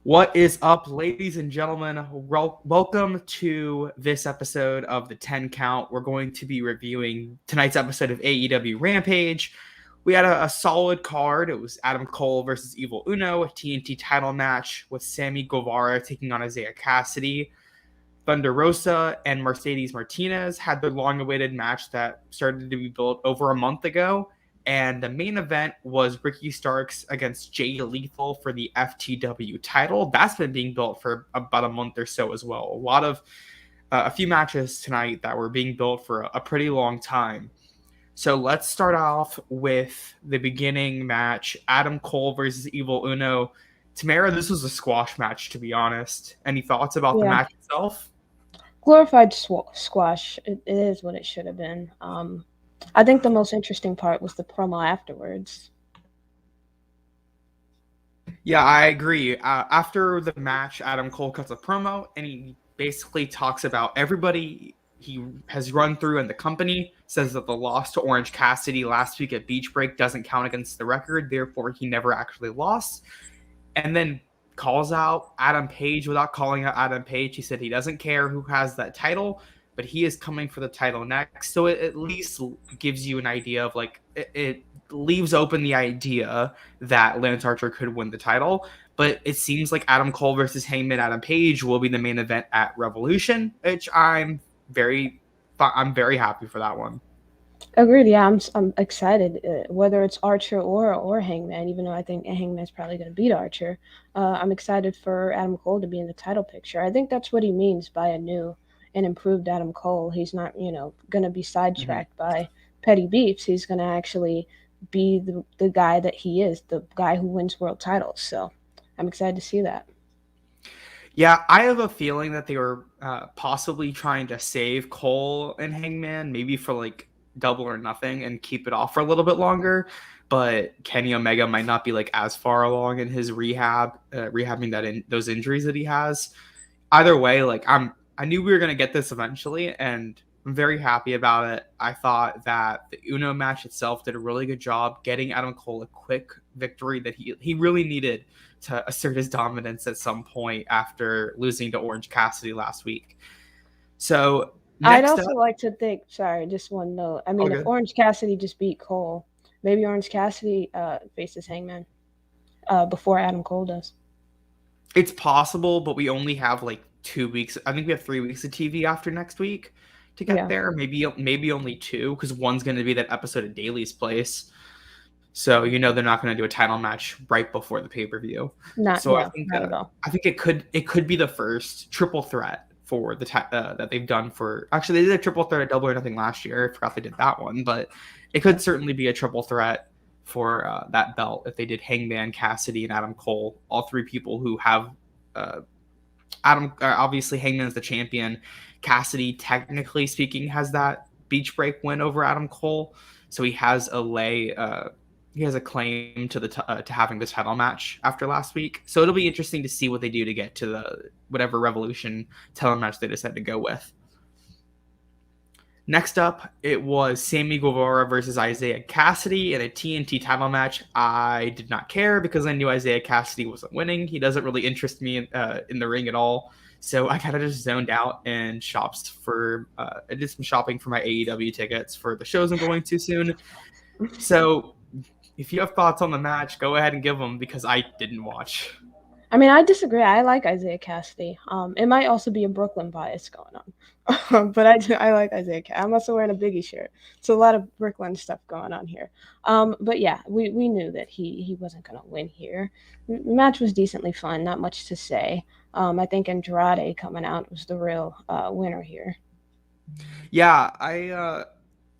What is up, ladies and gentlemen? Welcome to this episode of the 10 Count. We're going to be reviewing tonight's episode of AEW Rampage. We had a solid card. It was Adam Cole versus Evil Uno, a TNT title match with Sammy Guevara taking on Isaiah Cassidy. Thunder Rosa and Mercedes Martinez had their long-awaited match that started to be built over a month ago. And the main event was Ricky Starks against Jay Lethal for the FTW title. That's been being built for about a month or so as well. A few matches tonight that were being built for a pretty long time. So let's start off with the beginning match, Adam Cole versus Evil Uno. Tamara, this was a squash match, to be honest. Any thoughts about the Yeah, match itself? glorified squash. It is what it should have been. I think the most interesting part was the promo afterwards. Yeah, I agree. After the match, Adam Cole cuts a promo and he basically talks about everybody he has run through in the company, says that the loss to Orange Cassidy last week at Beach Break doesn't count against the record, therefore he never actually lost. And then calls out Adam Page without calling out Adam Page. He said he doesn't care who has that title, but he is coming for the title next. So it at least gives you an idea of it leaves open the idea that Lance Archer could win the title. But it seems like Adam Cole versus Hangman Adam Page will be the main event at Revolution, which I'm very happy for that one. Agreed. Yeah, I'm excited. Whether it's Archer or Hangman, even though I think Hangman's probably going to beat Archer, I'm excited for Adam Cole to be in the title picture. I think that's what he means by a new and improved Adam Cole. He's not, going to be sidetracked by petty beefs. He's going to actually be the guy that he is, the guy who wins world titles. So I'm excited to see that. Yeah, I have a feeling that they were possibly trying to save Cole and Hangman, maybe for like Double or Nothing, and keep it off for a little bit longer. But Kenny Omega might not be like as far along in his rehabbing those injuries that he has. Either way, I knew we were gonna get this eventually, and I'm very happy about it. I thought that the Uno match itself did a really good job getting Adam Cole a quick victory that he really needed to assert his dominance at some point after losing to Orange Cassidy last week. So I'd next also up, like to think, sorry, just one note. I all mean, if good. Orange Cassidy just beat Cole, maybe Orange Cassidy faces Hangman before Adam Cole does. It's possible, but we only have like 2 weeks. I think we have 3 weeks of TV after next week to get Yeah, there. Maybe only two, because one's going to be that episode of Daily's Place. So they're not going to do a title match right before the pay-per-view. So not at all. I think it could be the first triple threat for that they've done for. Actually, they did a triple threat at Double or Nothing last year. I forgot they did that one, but it could certainly be a triple threat for that belt if they did Hangman, Cassidy, and Adam Cole. All three people who have uh, obviously Hangman is the champion. Cassidy, technically speaking, has that Beach Break win over Adam Cole, so he has a claim to to having this title match after last week. So it'll be interesting to see what they do to get to the whatever Revolution title match they decide to go with. Next up, it was Sammy Guevara versus Isaiah Cassidy in a TNT title match. I did not care because I knew Isaiah Cassidy wasn't winning. He doesn't really interest me in the ring at all. So I kind of just zoned out and I did some shopping for my AEW tickets for the shows I'm going to soon. So if you have thoughts on the match, go ahead and give them because I didn't watch. I mean, I disagree. I like Isaiah Cassidy. It might also be a Brooklyn bias going on, but I like Isaiah. I'm also wearing a Biggie shirt, so a lot of Brooklyn stuff going on here. But yeah, we knew that he wasn't going to win here. The match was decently fun. Not much to say. I think Andrade coming out was the real winner here. Yeah,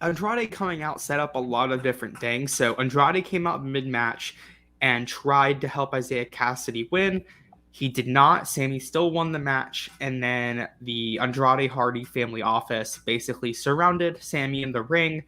Andrade coming out set up a lot of different things. So Andrade came out mid-match and tried to help Isaiah Cassidy win. He did not. Sammy still won the match, and then the Andrade Hardy family office basically surrounded Sammy in the ring.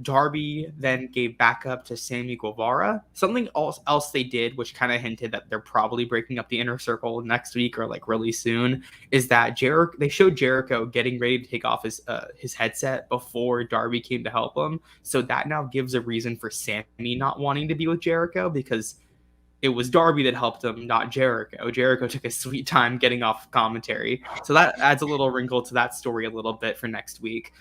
Darby then gave backup to Sammy Guevara. Something else they did, which kind of hinted that they're probably breaking up the inner circle next week or like really soon, is that they showed Jericho getting ready to take off his headset before Darby came to help him. So that now gives a reason for Sammy not wanting to be with Jericho, because it was Darby that helped him, not Jericho. Jericho took a sweet time getting off commentary. So that adds a little wrinkle to that story a little bit for next week.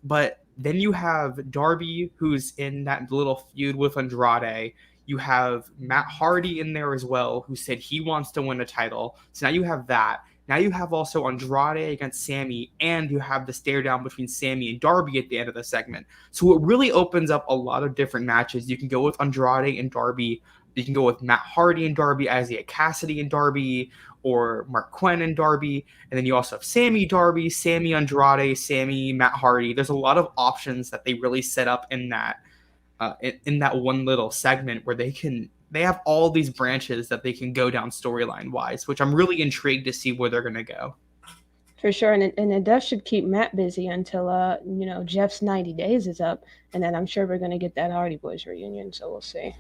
But then you have Darby, who's in that little feud with Andrade. You have Matt Hardy in there as well, who said he wants to win a title. So now you have that. Now you have also Andrade against Sammy, and you have the stare down between Sammy and Darby at the end of the segment. So it really opens up a lot of different matches. You can go with Andrade and Darby. You can go with Matt Hardy and Darby, Isaiah Cassidy and Darby, or Mark Quinn and Darby. And then you also have Sammy Darby, Sammy Andrade, Sammy Matt Hardy. There's a lot of options that they really set up in that one little segment where they have all these branches that they can go down storyline wise, which I'm really intrigued to see where they're going to go. For sure, and it does should keep Matt busy until Jeff's 90 days is up, and then I'm sure we're going to get that Hardy Boys reunion. So we'll see.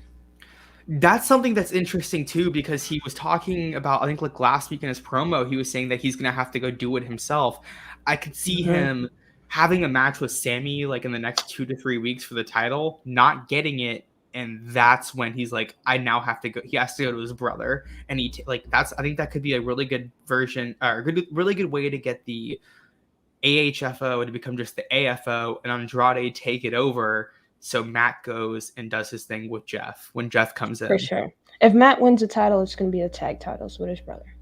That's something that's interesting too, because he was talking about, I think like last week in his promo, he was saying that he's going to have to go do it himself. I could see him having a match with Sammy like in the next 2 to 3 weeks for the title, not getting it. And that's when he's like, I now have to go. He has to go to his brother. And I think that could be a really good version, or really good way to get the AHFO to become just the AFO and Andrade take it over. So Matt goes and does his thing with Jeff when Jeff comes in. For sure. If Matt wins the title, it's going to be the tag titles with his brother.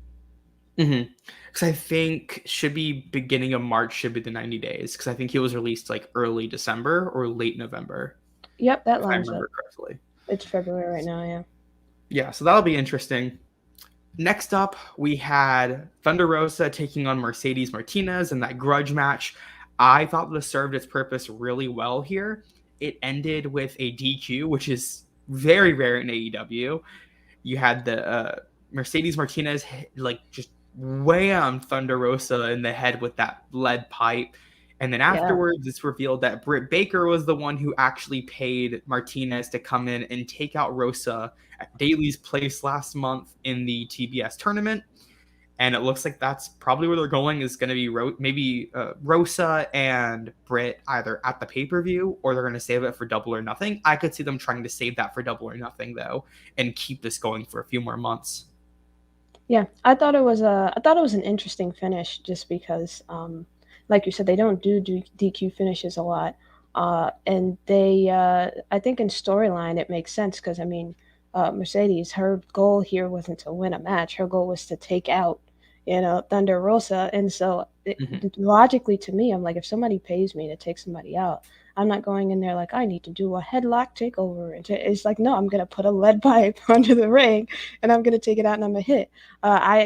Because I think should be beginning of March should be the 90 days. Because I think he was released like early December or late November. Yep, that lines up. Correctly. It's February right now, yeah. Yeah, so that'll be interesting. Next up, we had Thunder Rosa taking on Mercedes Martinez in that grudge match. I thought this served its purpose really well here. It ended with a DQ, which is very rare in AEW. You had the Mercedes Martinez like just wham Thunder Rosa in the head with that lead pipe. And then afterwards, it's revealed that Britt Baker was the one who actually paid Martinez to come in and take out Rosa at Daly's place last month in the TBS tournament. And it looks like that's probably where they're going, is going to be maybe Rosa and Britt either at the pay-per-view, or they're going to save it for Double or Nothing. I could see them trying to save that for Double or Nothing, though, and keep this going for a few more months. Yeah, I thought it was an interesting finish, just because, like you said, they don't do DQ finishes a lot, and they, I think in storyline it makes sense because Mercedes, her goal here wasn't to win a match; her goal was to take out Thunder Rosa. And so logically to me, I'm like, if somebody pays me to take somebody out, I'm not going in there like, I need to do a headlock takeover. It's like, no, I'm going to put a lead pipe under the ring and I'm going to take it out and I'm going to hit.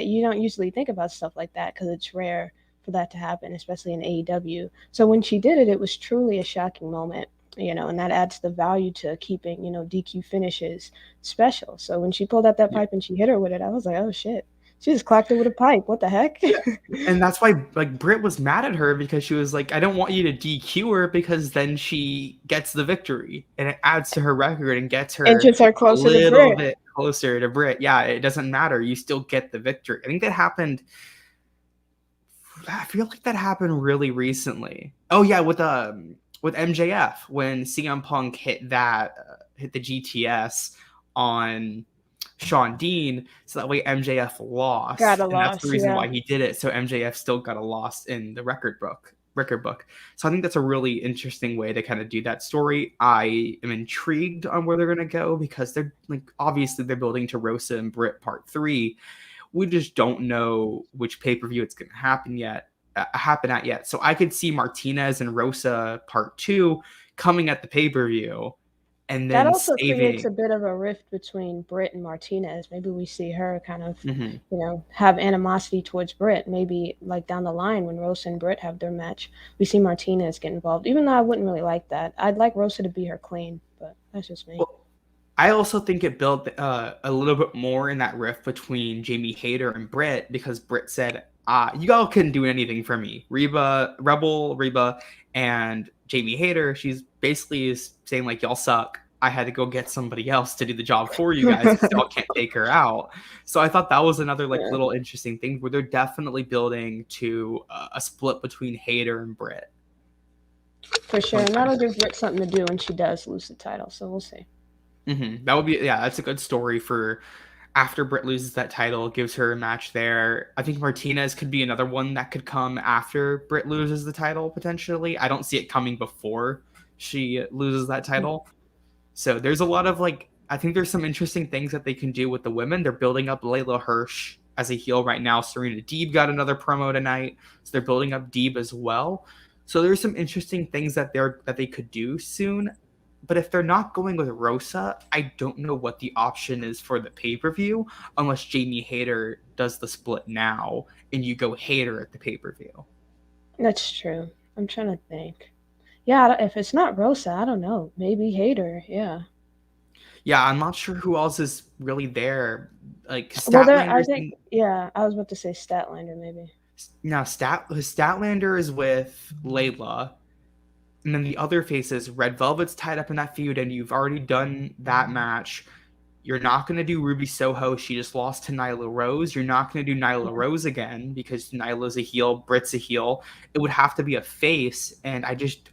You don't usually think about stuff like that because it's rare for that to happen, especially in AEW. So when she did it, it was truly a shocking moment, and that adds the value to keeping, DQ finishes special. So when she pulled out that pipe and she hit her with it, I was like, oh shit. She just clocked it with a pipe. What the heck? Yeah. And that's why like Britt was mad at her, because she was like, I don't want you to DQ her, because then she gets the victory and it adds to her record and gets her, closer a little bit closer to Britt. Yeah, it doesn't matter. You still get the victory. I think that happened. I feel like that happened really recently. Oh yeah, with MJF when CM Punk hit the GTS on Sean Dean, so that way MJF lost. That's the reason why he did it. So MJF still got a loss in the record book. So I think that's a really interesting way to kind of do that story. I am intrigued on where they're going to go, because they're like, obviously they're building to Rosa and Britt Part 3. We just don't know which pay-per-view it's going to happen at yet. So I could see Martinez and Rosa Part 2 coming at the pay-per-view. And then that also creates a bit of a rift between Britt and Martinez. Maybe we see her kind of, have animosity towards Britt. Maybe like down the line when Rosa and Britt have their match, we see Martinez get involved. Even though I wouldn't really like that. I'd like Rosa to be her clean, but that's just me. Well, I also think it built a little bit more in that rift between Jamie Hayter and Britt, because Britt said, you all couldn't do anything for me. Reba, and Jamie Hayter, she's basically saying like, y'all suck. I had to go get somebody else to do the job for you guys, because y'all can't take her out. So I thought that was another little interesting thing, where they're definitely building to a split between Hayter and Britt. For sure, and that'll give Britt something to do when she does lose the title. So we'll see. That would be, that's a good story for after Britt loses that title, gives her a match there. I think Martinez could be another one that could come after Britt loses the title, potentially. I don't see it coming before she loses that title. So there's a lot of I think there's some interesting things that they can do with the women. They're building up Layla Hirsch as a heel right now. Serena Deeb got another promo tonight. So they're building up Deeb as well. So there's some interesting things that they could do soon. But if they're not going with Rosa, I don't know what the option is for the pay-per-view unless Jamie Hayter does the split now and you go Hayter at the pay-per-view. That's true. I'm trying to think. Yeah, if it's not Rosa, I don't know. Maybe Hayter. Yeah. Yeah, I'm not sure who else is really there. Like Well, I Statlander's think. Yeah, I was about to say Statlander maybe. now Statlander is with Layla. And then the other faces, Red Velvet's tied up in that feud, and you've already done that match. You're not going to do Ruby Soho. She just lost to Nyla Rose. You're not going to do Nyla Rose again because Nyla's a heel, Britt's a heel. It would have to be a face. And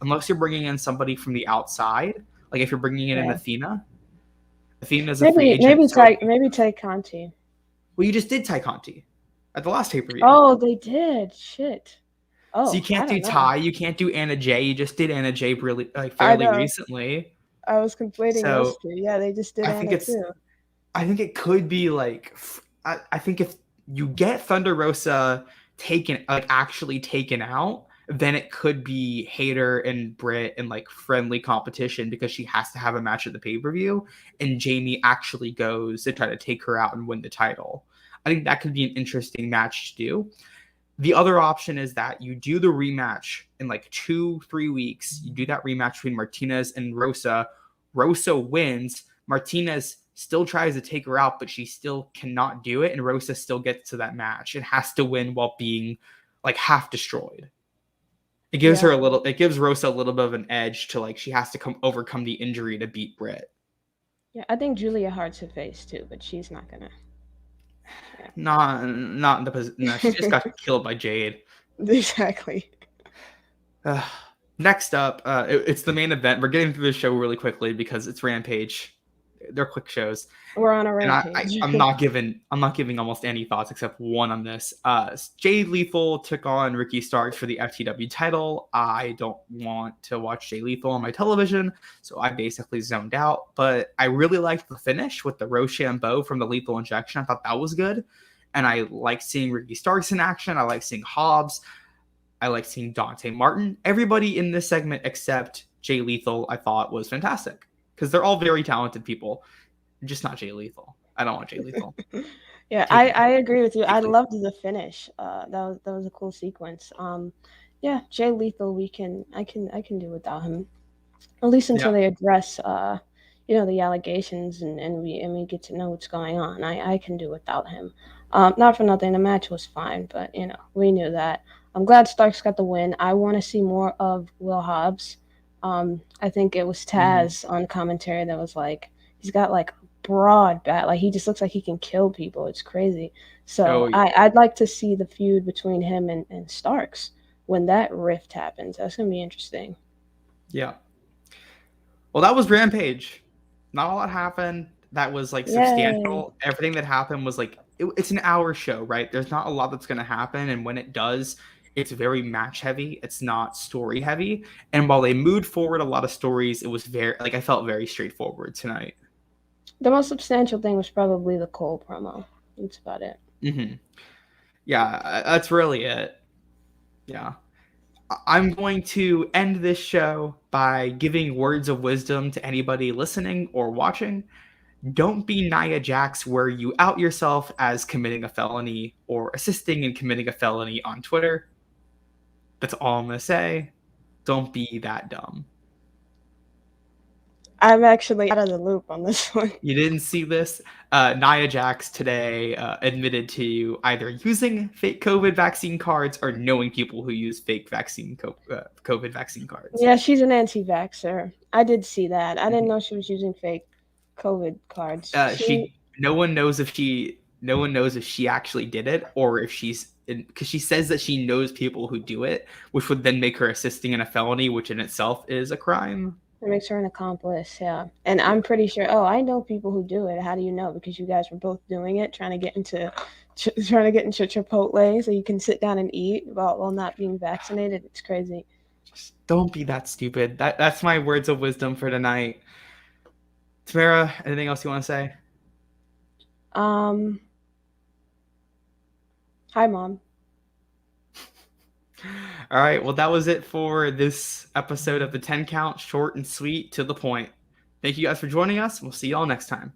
unless you're bringing in somebody from the outside, like if you're bringing in an Athena. Athena's a free agent. Maybe Tay Conti. Well, you just did Tay Conti at the last pay-per-view. Oh, they did. Shit. Oh, so you can't do Ty, you can't do Anna Jay. You just did Anna Jay really fairly recently. I was conflating those two. Yeah, they just did Anna too. I think it could be I think if you get Thunder Rosa actually taken out, then it could be Hayter and Britt in friendly competition because she has to have a match at the pay-per-view, and Jamie actually goes to try to take her out and win the title. I think that could be an interesting match to do. The other option is that you do the rematch in 2-3 weeks. You do that rematch between Martinez and Rosa. Rosa wins. Martinez still tries to take her out, but she still cannot do it. And Rosa still gets to that match and has to win while being half destroyed. It gives Rosa a little bit of an edge to she has to overcome the injury to beat Britt. Yeah, I think Julia Hart's a face too, but she's not gonna. Yeah. Not in the position. No, she just got killed by Jade. Exactly. Next up, it's the main event. We're getting through the show really quickly because it's Rampage. They're quick shows. We're on a rampage. I'm not giving almost any thoughts except one on this. Jay Lethal took on Ricky Starks for the FTW title. I don't want to watch Jay Lethal on my television, so I basically zoned out. But I really liked the finish with the Rochambeau from the Lethal Injection. I thought that was good, and I like seeing Ricky Starks in action. I like seeing Hobbs. I like seeing Dante Martin. Everybody in this segment except Jay Lethal, I thought was fantastic because they're all very talented people. Just not Jay Lethal. I don't want Jay Lethal. Yeah, I agree with you. I loved the finish. That was a cool sequence. Yeah, Jay Lethal. I can do without him, at least until they address the allegations and we get to know what's going on. I can do without him. Not for nothing. The match was fine, but we knew that. I'm glad Starks got the win. I want to see more of Will Hobbs. I think it was Taz on commentary that was he's got broad bat, he just looks like he can kill people. It's crazy. So I'd like to see the feud between him and Starks when that rift happens. That's gonna be interesting. Yeah. Well, that was Rampage. Not a lot happened that was substantial. Everything that happened was it's an hour show, right? There's not a lot that's gonna happen, and when it does, it's very match heavy. It's not story heavy. And while they moved forward a lot of stories, it was very I felt very straightforward tonight. The most substantial thing was probably the Cole promo. That's about it. Mm-hmm. Yeah, that's really it. Yeah. I'm going to end this show by giving words of wisdom to anybody listening or watching. Don't be Nia Jax where you out yourself as committing a felony or assisting in committing a felony on Twitter. That's all I'm going to say. Don't be that dumb. I'm actually out of the loop on this one. You didn't see this? Nia Jax today admitted to either using fake COVID vaccine cards or knowing people who use fake COVID vaccine cards. Yeah, she's an anti-vaxxer. I did see that. I didn't know she was using fake COVID cards. No one knows if she actually did it or if because she says that she knows people who do it, which would then make her assisting in a felony, which in itself is a crime. It makes her an accomplice, yeah. And I'm pretty sure. Oh, I know people who do it. How do you know? Because you guys were both doing it, trying to get into Chipotle so you can sit down and eat while not being vaccinated. It's crazy. Just don't be that stupid. That's my words of wisdom for tonight. Tamara, anything else you want to say? Um, Hi, mom. All right. Well, that was it for this episode of the 10 count, short and sweet to the point. Thank you guys for joining us. We'll see you all next time.